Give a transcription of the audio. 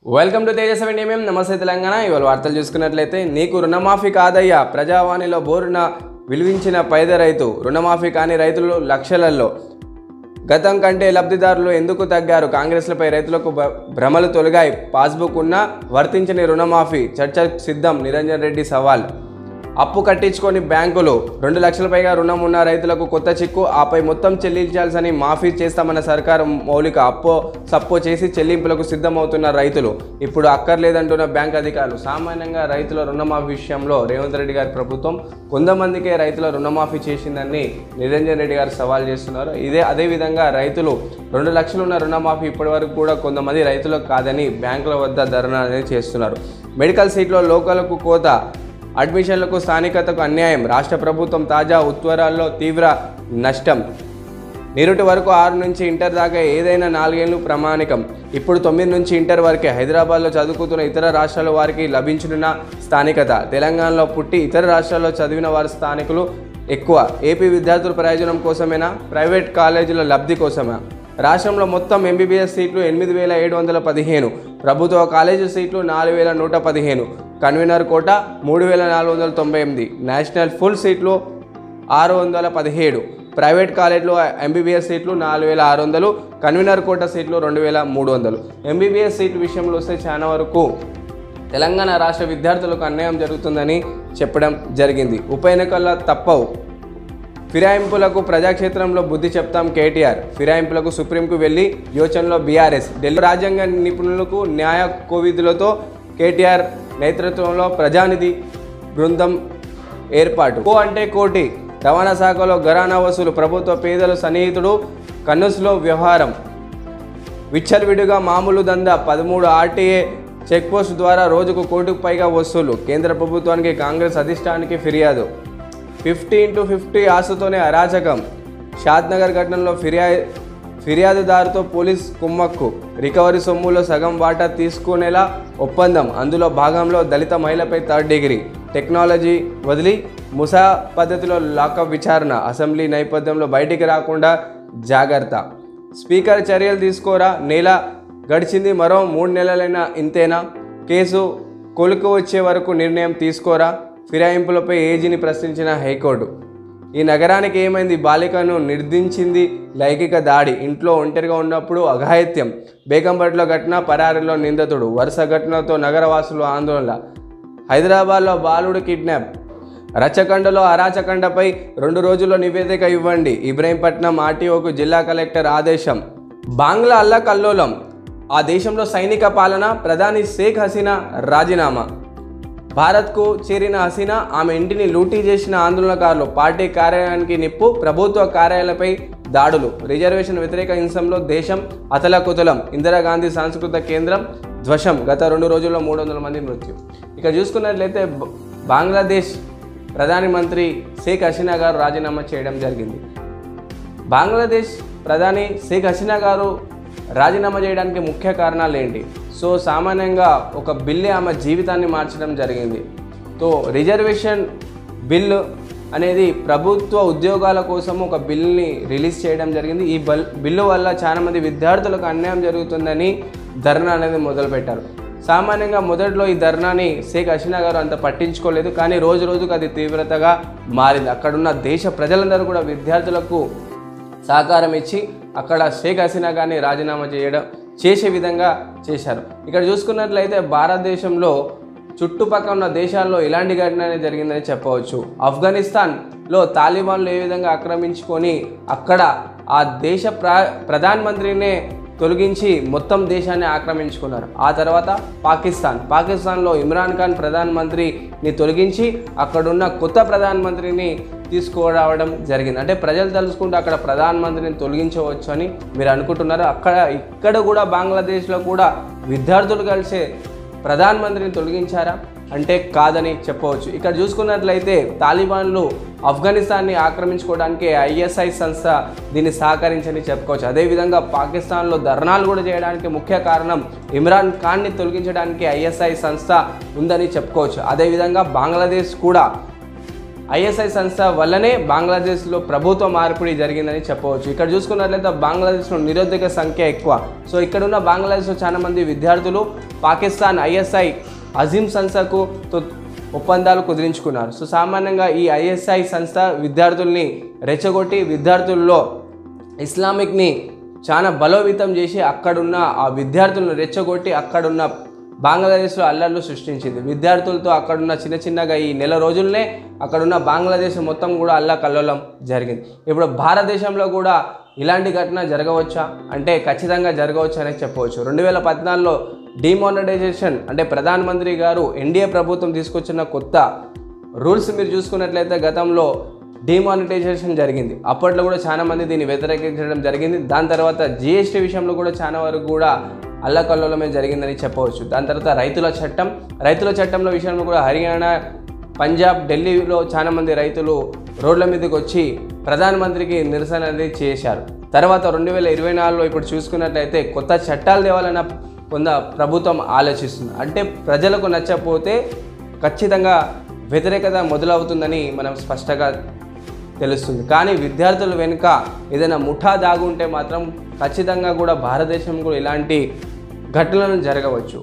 Welcome to Teja 7am. నమస్తే తెలంగాణ. ఇవాళ వార్తలు చూసుకున్నట్లయితే నీకు రుణమాఫీ కాదయ్యా, ప్రజావాణిలో బోరున విలువించిన పేద రైతు. రుణమాఫీ కాని రైతులు లక్షలలో. గతం కంటే లబ్ధిదారులు ఎందుకు తగ్గారు? కాంగ్రెస్లపై రైతులకు భ్రమలు తొలగాయి. పాస్బుక్ ఉన్నా వర్తించని రుణమాఫీ. చర్చకు సిద్ధం. నిరంజన్ రెడ్డి సవాల్. అప్పు కట్టించుకొని బ్యాంకులు. 2 లక్షల పైగా రుణం ఉన్న రైతులకు కొత్త చిక్కు. ఆపై మొత్తం చెల్లించాల్సని మాఫీ చేస్తామన్న సర్కారు మౌలిక సప్పో చేసి చెల్లింపులకు సిద్ధమవుతున్న రైతులు. ఇప్పుడు అక్కర్లేదంటున్న బ్యాంక్ అధికారులు. సామాన్యంగా రైతుల రుణమాఫీ విషయంలో రేవంత్ రెడ్డి గారి ప్రభుత్వం కొంతమందికే రైతుల రుణమాఫీ చేసిందని నిరంజన్ రెడ్డి గారు సవాల్ చేస్తున్నారు. అదేవిధంగా రైతులు 2 లక్షలు ఉన్న రుణమాఫీ ఇప్పటివరకు కూడా కొంతమంది రైతులకు కాదని బ్యాంకుల వద్ద ధర్నా అనేది చేస్తున్నారు. మెడికల్ సీట్లో లోకలకు కోత. అడ్మిషన్లకు స్థానికతకు అన్యాయం. రాష్ట్ర ప్రభుత్వం తాజా ఉత్తరాల్లో తీవ్ర నష్టం. నిరుటి వరకు 6 నుంచి ఇంటర్ దాకా ఏదైనా 4 ఏళ్ళు ప్రామాణికం. ఇప్పుడు 9 నుంచి ఇంటర్ వరకే. హైదరాబాద్లో చదువుకుతున్న ఇతర రాష్ట్రాల వారికి లభించనున్న స్థానికత. తెలంగాణలో పుట్టి ఇతర రాష్ట్రాల్లో చదివిన వారి స్థానికులు ఎక్కువ. ఏపీ విద్యార్థుల ప్రయోజనం కోసమేనా? ప్రైవేట్ కాలేజీల లబ్ధి కోసమా? రాష్ట్రంలో మొత్తం ఎంబీబీఎస్ సీట్లు 8715. ప్రభుత్వ కాలేజీ సీట్లు 4115. కన్వీనర్ కోట 3498. నేషనల్ ఫుల్ సీట్లు 617. ప్రైవేట్ కాలేజీలో ఎంబీబీఎస్ సీట్లు 4600. కన్వీనర్ కోట సీట్లు 2300. ఎంబీబీఎస్ సీట్ల విషయంలో వస్తే చాలా వరకు తెలంగాణ రాష్ట్ర విద్యార్థులకు అన్యాయం జరుగుతుందని చెప్పడం జరిగింది. ఉప ఎన్నికల్లో తప్పవు. ఫిరాయింపులకు ప్రజాక్షేత్రంలో బుద్ధి చెప్తాం కేటీఆర్. ఫిరాయింపులకు సుప్రీంకు వెళ్లి యోచనలో బీఆర్ఎస్. ఢిల్లీ రాజ్యాంగ నిపుణులకు న్యాయ కోవిధులతో కేటీఆర్ నేతృత్వంలో ప్రజానిధి బృందం ఏర్పాటు. అంటే కోటి. రవాణా శాఖలో ఘరానా వసూలు. ప్రభుత్వ పేదలు సన్నిహితుడు. కన్నుస్లో వ్యవహారం. విచ్చలవిడిగా మామూలు దందా. 13 ఆర్టీఏ చెక్పోస్ట్ ద్వారా రోజుకు 1 కోటికి పైగా వసూలు. కేంద్ర ప్రభుత్వానికి కాంగ్రెస్ అధిష్టానానికి ఫిర్యాదు. 50x50 ఆశతోనే అరాచకం. షాద్నగర్ ఘటనలో ఫిర్యాదుదారుతో పోలీస్ కుమ్మక్కు. రికవరీ సొమ్ములో సగం వాటా తీసుకునేలా ఒప్పందం. అందులో భాగంలో దళిత మహిళపై 3rd డిగ్రీ. టెక్నాలజీ వదిలి ముసా పద్ధతిలో లాకప్ విచారణ. అసెంబ్లీ నేపథ్యంలో బయటికి రాకుండా జాగ్రత్త. స్పీకర్ చర్యలు తీసుకోరా. నెల గడిచింది, మరో 3 నెలలైనా ఇంతేనా? కేసు కొలుకు వచ్చే వరకు నిర్ణయం తీసుకోరా. ఫిరాయింపులపై ఏజీని ప్రశ్నించిన హైకోర్టు. ఈ నగరానికి ఏమైంది? బాలికను నిర్దించింది లైంగిక దాడి. ఇంట్లో ఒంటరిగా ఉన్నప్పుడు అఘాయిత్యం. బేగంపేటలో ఘటన. పరారీలో నిందితుడు. వరుస ఘటనలతో నగరవాసులు ఆందోళన. హైదరాబాద్లో బాలుడు కిడ్నాప్. రచ్చకండలో అరాచకండపై 2 రోజుల్లో నివేదిక ఇవ్వండి. ఇబ్రహీంపట్నం ఆర్టీఓకు జిల్లా కలెక్టర్ ఆదేశం. బంగ్లా అల్లకల్లోలం. ఆ దేశంలో సైనిక పాలన. ప్రధాని షేక్ హసీనా రాజీనామా. భారత్కు చేరిన హసీనా, ఆమె ఇంటిని లూటీ చేసిన ఆందోళనకారులు. పార్టీ కార్యాలయానికి నిప్పు. ప్రభుత్వ కార్యాలయాలపై దాడులు. రిజర్వేషన్ వ్యతిరేక హింసంలో దేశం అతలకుతలం. ఇందిరాగాంధీ సాంస్కృతిక కేంద్రం ధ్వసం. గత 2 రోజుల్లో 300 మంది మృత్యు. ఇక చూసుకున్నట్లయితే బంగ్లాదేశ్ ప్రధానమంత్రి షేక్ హసీనా గారు రాజీనామా చేయడం జరిగింది. బంగ్లాదేశ్ ప్రధాని షేక్ హసీనా గారు రాజీనామా చేయడానికి ముఖ్య కారణాలు ఏంటి? సో సామాన్యంగా ఒక బిల్లే ఆమె జీవితాన్ని మార్చడం జరిగింది. సో రిజర్వేషన్ బిల్లు అనేది ప్రభుత్వ ఉద్యోగాల కోసం ఒక బిల్ని రిలీజ్ చేయడం జరిగింది. ఈ బిల్లు వల్ల చాలామంది విద్యార్థులకు అన్యాయం జరుగుతుందని ధర్నా అనేది మొదలుపెట్టారు. సామాన్యంగా మొదట్లో ఈ ధర్నాని షేక్ హసీనా గారు అంత పట్టించుకోలేదు, కానీ రోజు రోజుకు అది తీవ్రతగా మారింది. అక్కడున్న దేశ ప్రజలందరూ కూడా విద్యార్థులకు సహకారం ఇచ్చి అక్కడ షేక్ హసీనా గారిని రాజీనామా చేసే విధంగా చేశారు. ఇక్కడ చూసుకున్నట్లయితే భారతదేశంలో చుట్టుపక్కల ఉన్న దేశాల్లో ఇలాంటి ఘటన జరిగిందని చెప్పవచ్చు. ఆఫ్ఘనిస్తాన్లో తాలిబాన్లు ఏ విధంగా ఆక్రమించుకొని అక్కడ ఆ దేశ ప్రధానమంత్రినే తొలగించి మొత్తం దేశాన్ని ఆక్రమించుకున్నారు. ఆ తర్వాత పాకిస్తాన్లో ఇమ్రాన్ ఖాన్ ప్రధానమంత్రిని తొలగించి అక్కడున్న కొత్త ప్రధానమంత్రిని తీసుకురావడం జరిగింది. అంటే ప్రజలు తెలుసుకుంటే అక్కడ ప్రధానమంత్రిని తొలగించవచ్చు అని మీరు అనుకుంటున్నారు. ఇక్కడ కూడా బంగ్లాదేశ్లో కూడా విద్యార్థులు కలిసే ప్రధానమంత్రిని తొలగించారా అంటే కాదని చెప్పవచ్చు. ఇక్కడ చూసుకున్నట్లయితే తాలిబాన్లు ఆఫ్ఘనిస్తాన్ని ఆక్రమించుకోవడానికి ఐఎస్ఐ సంస్థ దీన్ని సహకరించని చెప్పుకోవచ్చు. అదేవిధంగా పాకిస్తాన్లో ధర్నాలు కూడా చేయడానికి ముఖ్య కారణం ఇమ్రాన్ ఖాన్ని తొలగించడానికి ఐఎస్ఐ సంస్థ ఉందని చెప్పుకోవచ్చు. అదేవిధంగా బంగ్లాదేశ్ కూడా ఐఎస్ఐ సంస్థ వల్లనే బంగ్లాదేశ్లో ప్రభుత్వ మార్పిడి జరిగిందని చెప్పవచ్చు. ఇక్కడ చూసుకున్నట్లయితే బంగ్లాదేశ్లో నిరుద్యోగ సంఖ్య ఎక్కువ. సో ఇక్కడ ఉన్న బంగ్లాదేశ్లో చాలా మంది విద్యార్థులు పాకిస్తాన్ ఐఎస్ఐ అజీం సంస్థకు ఒప్పందాలు కుదిరించుకున్నారు. సో సామాన్యంగా ఈ ఐఎస్ఐ సంస్థ విద్యార్థుల్ని రెచ్చగొట్టి విద్యార్థుల్లో ఇస్లామిక్ని చాలా బలోపేతం చేసి అక్కడున్న ఆ విద్యార్థులను రెచ్చగొట్టి అక్కడున్న బంగ్లాదేశ్లో అల్లర్లు సృష్టించింది. విద్యార్థులతో అక్కడున్న చిన్నగా ఈ నెల రోజులనే అక్కడున్న బంగ్లాదేశ్ మొత్తం కూడా అల్లకల్లోలం జరిగింది. ఇప్పుడు భారతదేశంలో కూడా ఇలాంటి ఘటన జరగవచ్చా అంటే ఖచ్చితంగా జరగవచ్చు అనే చెప్పవచ్చు. 2014లో డిమానిటైజేషన్ అంటే ప్రధానమంత్రి గారు ఎన్డీఏ ప్రభుత్వం తీసుకొచ్చిన కొత్త రూల్స్ మీరు చూసుకున్నట్లయితే గతంలో డిమానిటైజేషన్ జరిగింది. అప్పట్లో కూడా చాలా మంది దీన్ని వ్యతిరేకించడం జరిగింది. దాని తర్వాత జిఎస్టీ విషయంలో కూడా చాలా వరకు కూడా అల్లకల్లోలమే జరిగిందని చెప్పవచ్చు. దాని తర్వాత రైతుల చట్టంలో విషయంలో కూడా హర్యానా, పంజాబ్, ఢిల్లీలో చాలా మంది రైతులు రోడ్ల మీదకి వచ్చి ప్రధానమంత్రికి నిరసన అనేది చేశారు. తర్వాత 2024లో ఇప్పుడు చూసుకున్నట్లయితే కొత్త చట్టాలు తేవాలన్న ప్రభుత్వం ఆలోచిస్తుంది. అంటే ప్రజలకు నచ్చకపోతే ఖచ్చితంగా వ్యతిరేకత మొదలవుతుందని మనం స్పష్టంగా తెలుస్తుంది. కానీ విద్యార్థుల వెనుక ఏదైనా ముఠా దాగుంటే మాత్రం ఖచ్చితంగా కూడా భారతదేశం కూడా ఇలాంటి ఘటనలు జరగవచ్చు.